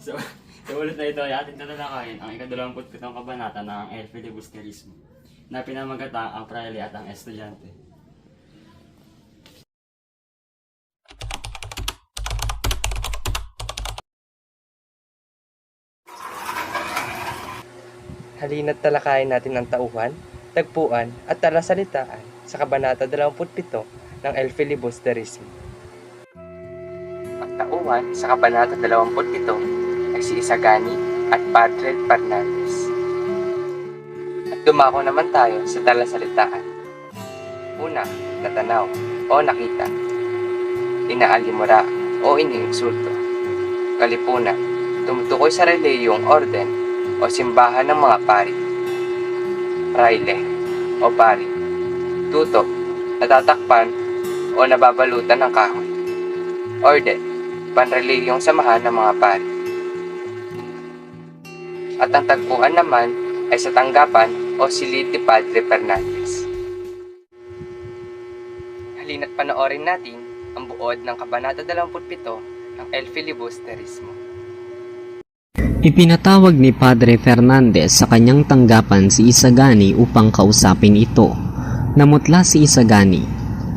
Sa ulit na ito ay ating tatalakayin ang ika-27 kabanata ng El Filibusterismo na pinamagatang ang praile at ang estudyante. Halina't talakayin natin ang tauhan, tagpuan at talasalitaan sa Kabanata 27 ng El Filibusterismo. Ang tauhan sa Kabanata 27 ay si Isagani at Padre Fernandez. At dumako naman tayo sa talasalitaan. Una, natanaw o nakita. Inaalimura o iniinsulto. Kalipunan, tumutukoy sa reliyong orden o simbahan ng mga pari. Praile o pari. Tutok, natatakpan o nababalutan ng kahoy. Orden, panreliyong samahan ng mga pari. At ang tagpuan naman ay sa tanggapan o silid ni Padre Fernandez. Halina't panoorin natin ang buod ng Kabanata 27 ng El Filibusterismo. Ipinatawag ni Padre Fernandez sa kanyang tanggapan si Isagani upang kausapin ito. Namutla si Isagani.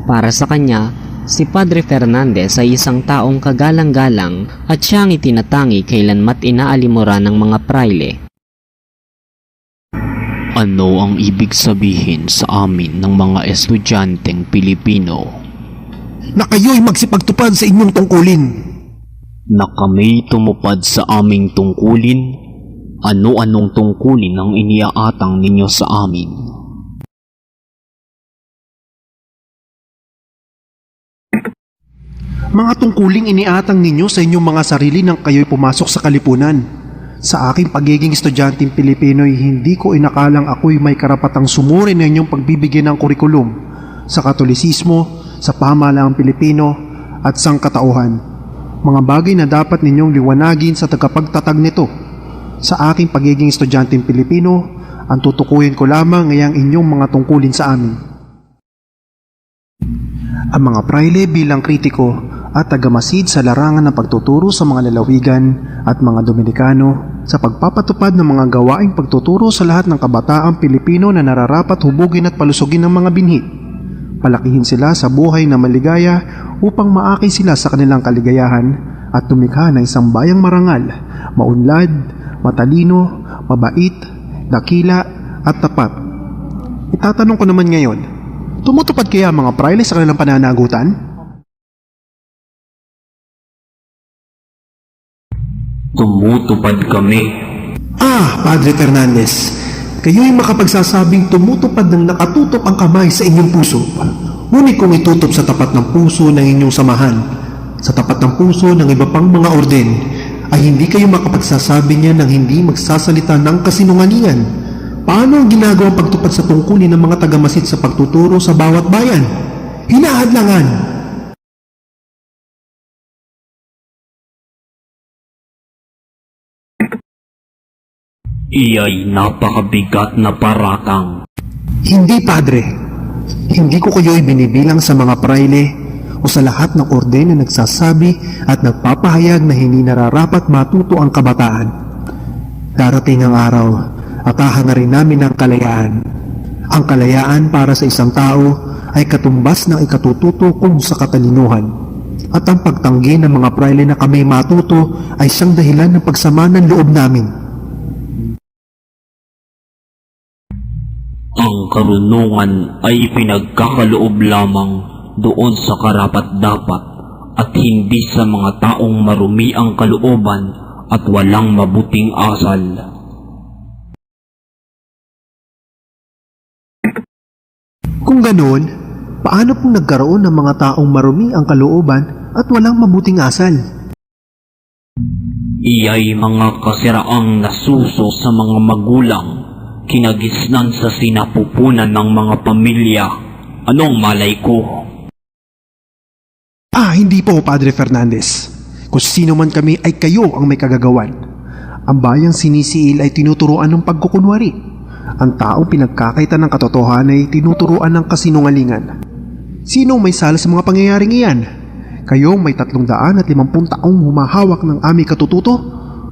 Para sa kanya, si Padre Fernandez ay isang taong kagalang-galang at siya ang itinatangi kailanmat inaalimura ng mga praile. Ano ang ibig sabihin sa amin ng mga estudyanteng Pilipino? Na kayo'y magsipagtupad sa inyong tungkulin. Na kami tumupad sa aming tungkulin? Ano-anong tungkulin ang iniaatang ninyo sa amin? Mga tungkuling iniatang ninyo sa inyong mga sarili nang kayo'y pumasok sa kalipunan. Sa aking pagiging estudyanteng Pilipino'y hindi ko inakalang ako'y may karapatang sumuri ng inyong pagbibigyan ng kurikulum sa Katolisismo, sa pamahalaang Pilipino at sangkatauhan. Mga bagay na dapat ninyong liwanagin sa tagapagtatag nito. Sa aking pagiging estudyanteng Pilipino, ang tutukuyin ko lamang ay ang inyong mga tungkulin sa amin. Ang mga praile bilang kritiko at tagamasid sa larangan ng pagtuturo sa mga lalawigan at mga Dominikano sa pagpapatupad ng mga gawaing pagtuturo sa lahat ng kabataang Pilipino na nararapat hubugin at palusugin ng mga binhi. Palakihin sila sa buhay na maligaya upang maakay sila sa kanilang kaligayahan at tumikha ng isang bayang marangal, maunlad, matalino, mabait, dakila at tapat. Itatanong ko naman ngayon, tumutupad kaya mga praile sa kanilang pananagutan? Tumutupad kami. Padre Fernandez, kayo'y makapagsasabing tumutupad ng nakatutok ang kamay sa inyong puso. Ngunit kung itutup sa tapat ng puso ng inyong samahan, sa tapat ng puso ng iba pang mga orden, ay hindi kayo makapagsasabi niya ng hindi magsasalita ng kasinungalingan. Paano ang ginagawang pagtupad sa tungkulin ng mga tagamasid sa pagtuturo sa bawat bayan? Hinahadlangan. Iya'y napakabigat na paratang. Hindi, Padre. Hindi ko kayo'y binibilang sa mga praile o sa lahat ng orden na nagsasabi at nagpapahayag na hindi nararapat matuto ang kabataan. Darating ang araw at hahangarin namin ang kalayaan. Ang kalayaan para sa isang tao ay katumbas ng ikatututo sa katalinuhan. At ang pagtanggi ng mga praile na kami matuto ay siyang dahilan ng pagsama ng loob namin. Ang karunungan ay pinagkakaloob lamang doon sa karapat-dapat at hindi sa mga taong marumi ang kalooban at walang mabuting asal. Kung ganoon, paano pong nagkaroon ng mga taong marumi ang kalooban at walang mabuting asal? Iya'y mga kasiraang nasuso sa mga magulang, kinagisnan sa sinapupunan ng mga pamilya. Anong malay ko? Hindi po, Padre Fernandez. Kung sino man kami ay kayo ang may kagagawan. Ang bayang sinisiil ay tinuturuan ng pagkukunwari. Ang taong pinagkakaita ng katotohanan ay tinuturuan ng kasinungalingan. Sino may sala sa mga pangyayaring iyan? Kayong may 350 taong humahawak ng aming katututo?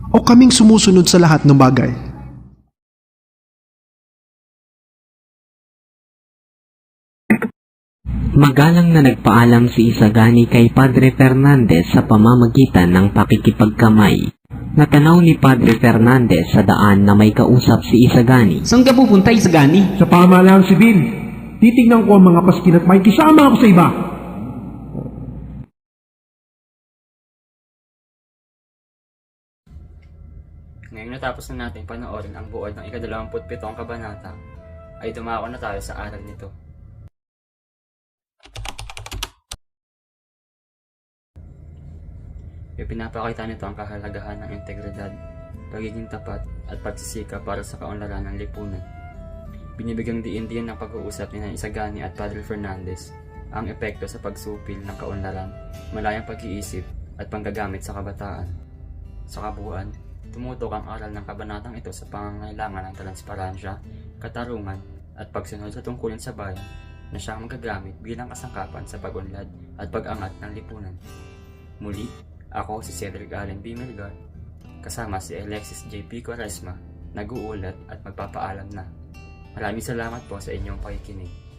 O kaming sumusunod sa lahat ng bagay? Magalang na nagpaalam si Isagani kay Padre Fernandez sa pamamagitan ng pakikipagkamay. Natanaw ni Padre Fernandez sa daan na may kausap si Isagani. Saan ka pupunta, Isagani? Sa pamahalaan sibil, titignan ko ang mga paskin at may kisama ako sa iba. Ngayong natapos na natin panoorin ang buod ng ika-27 kabanata, ay dumako na tayo sa aral nito. Ipinapakita nito ang kahalagahan ng integridad, pagiging tapat at pagsisikap para sa kaunlaran ng lipunan. Binibigyang diin din ng pag-uusap ni Isagani at Padre Fernandez ang epekto sa pagsupil ng kaunlaran, malayang pag-iisip at panggagamit sa kabataan. Sa kabuuan, tumutok ang aral ng kabanatang ito sa pangangailangan ng transparensya, katarungan at pagsunod sa tungkulin sa bayan na siyang magagamit bilang kasangkapan sa pag-unlad at pag-angat ng lipunan. Muli, ako si Cedric Allen B. Melgar, kasama si Alexis J.P. Quaresma, nag-uulat at magpapaalam na. Maraming salamat po sa inyong pakikinig.